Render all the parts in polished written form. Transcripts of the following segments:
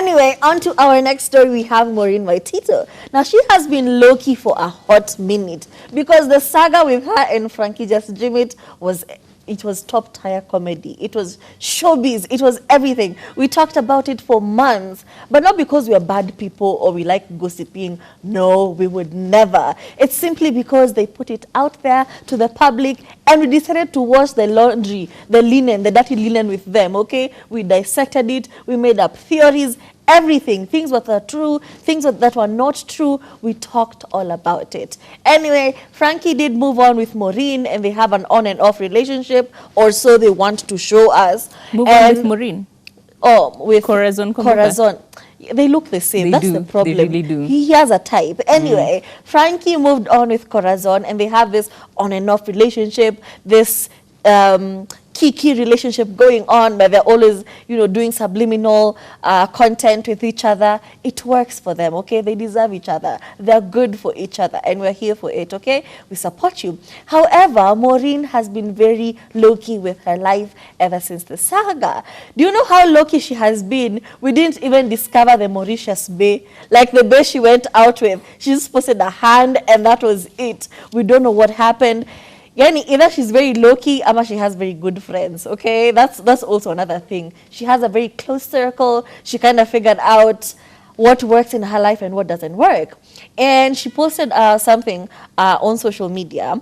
Anyway, on to our next story. We have Maureen Waititu. Now, she has been low-key for a hot minute because the saga with her and Frankie Just Dream It was top-tier comedy. It was showbiz. It was everything. We talked about it for months, but not because we are bad people or we like gossiping. No, we would never. It's simply because they put it out there to the public, and we decided to wash the laundry, the linen, the dirty linen with them, okay? We dissected it. We made up theories. Everything, things that are true, things that were not true, we talked all about it. Anyway, Frankie did move on with Maureen, and they have an on and off relationship, or so they want to show us. Move on with Maureen? Oh, with Corazon. They look the same. That's the problem. They really do. He has a type. Anyway, Frankie moved on with Corazon, and they have this on and off relationship, this key relationship going on, where they're always, doing subliminal content with each other. It works for them, okay? They deserve each other. They're good for each other, and we're here for it, okay? We support you. However, Maureen has been very low-key with her life ever since the saga. Do you know how low-key she has been? We didn't even discover the Mauritius Bay, like the bay she went out with. She just posted a hand, and that was it. We don't know what happened. Yani, either she's very low-key or she has very good friends, okay? That's also another thing. She has a very close circle. She kind of figured out what works in her life and what doesn't work. And she posted something on social media.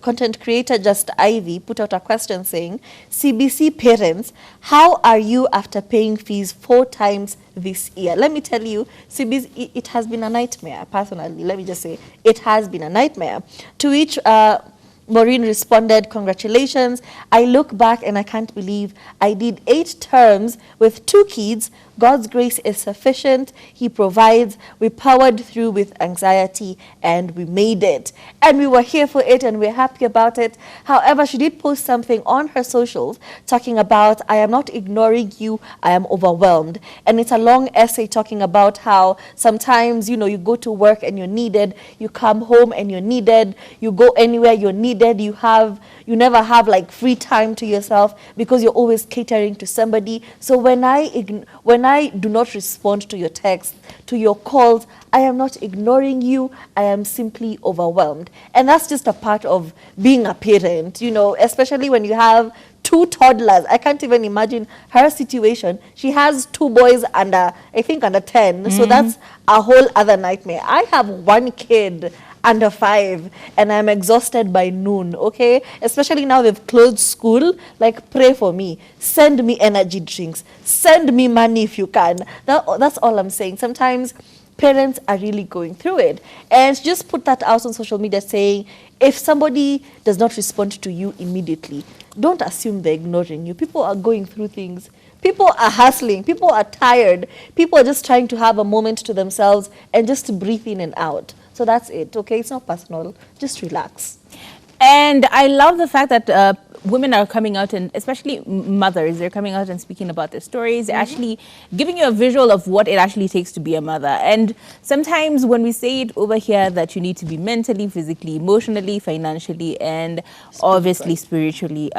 Content creator Just Ivy put out a question saying, CBC parents, how are you after paying fees 4 times this year? Let me tell you, CBC, it has been a nightmare, personally. Let me just say, it has been a nightmare. To which Maureen responded, congratulations. I look back and I can't believe I did 8 terms with 2 kids. God's grace is sufficient. He provides. We powered through with anxiety and we made it. And we were here for it and we're happy about it. However, she did post something on her socials talking about, I am not ignoring you, I am overwhelmed. And it's a long essay talking about how sometimes, you go to work and you're needed. You come home and you're needed. You go anywhere you're needed. You never have like free time to yourself because you're always catering to somebody. So when I do not respond to your texts, to your calls, I am not ignoring you. I am simply overwhelmed. And that's just a part of being a parent, especially when you have 2 toddlers. I can't even imagine her situation. She has 2 boys under 10. So that's a whole other nightmare. I have 1 kid under 5 and I'm exhausted by noon, okay? Especially now they've closed school. Like, pray for me. Send me energy drinks. Send me money if you can. That's all I'm saying. Sometimes parents are really going through it. And just put that out on social media saying, if somebody does not respond to you immediately, don't assume they're ignoring you. People are going through things. People are hustling. People are tired. People are just trying to have a moment to themselves and just to breathe in and out. So that's it, okay? It's not personal. Just relax. And I love the fact that women are coming out, and especially mothers, they're coming out and speaking about their stories, actually giving you a visual of what it actually takes to be a mother. And sometimes when we say it over here that you need to be mentally, physically, emotionally, financially, and obviously spiritually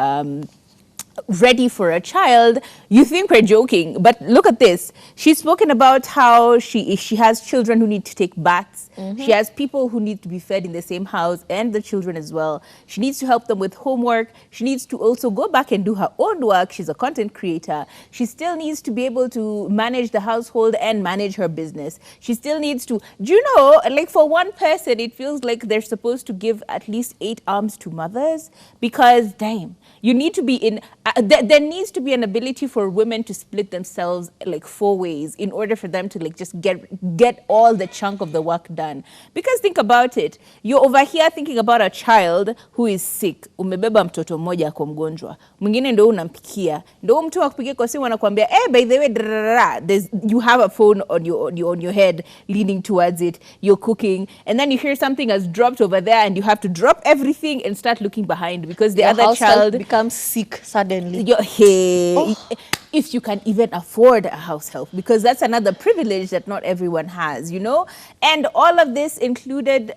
ready for a child, you think we're joking, but look at this. She's spoken about how she has children who need to take baths. She has people who need to be fed in the same house, and the children as well. She needs to help them with homework. She needs to also go back and do her own work. She's a content creator. She still needs to be able to manage the household and manage her business. She still needs to, do you know, like for one person, it feels like they're supposed to give at least 8 arms to mothers, because damn, you need to be in, there needs to be an ability for women to split themselves like 4 ways in order for them to like just get all the chunk of the work done. Because think about it, you're over here thinking about a child who is sick. Umebeba mtoto mmoja kwa mgonjwa, mwingine ndo unampikia, ndo mtu akupikia kwa simu anakuambia, by the way, you have a phone on your head leaning towards it, you're cooking, and then you hear something has dropped over there and you have to drop everything and start looking behind because the other child becomes sick suddenly. If you can even afford a house help, because that's another privilege that not everyone has, And all of this included,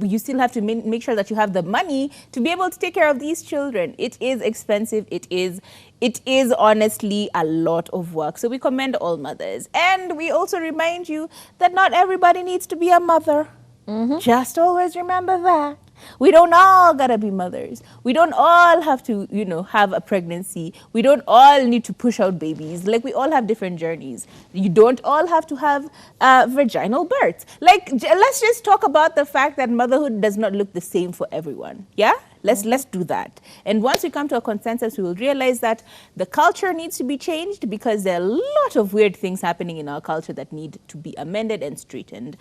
you still have to make sure that you have the money to be able to take care of these children. It is expensive. It is it is honestly a lot of work. So we commend all mothers. And we also remind you that not everybody needs to be a mother. Just always remember that. We don't all gotta be mothers. We don't all have to, have a pregnancy. We don't all need to push out babies. Like, we all have different journeys. You don't all have to have vaginal births. Like, let's just talk about the fact that motherhood does not look the same for everyone. Yeah? Let's do that. And once we come to a consensus, we will realize that the culture needs to be changed, because there are a lot of weird things happening in our culture that need to be amended and straightened.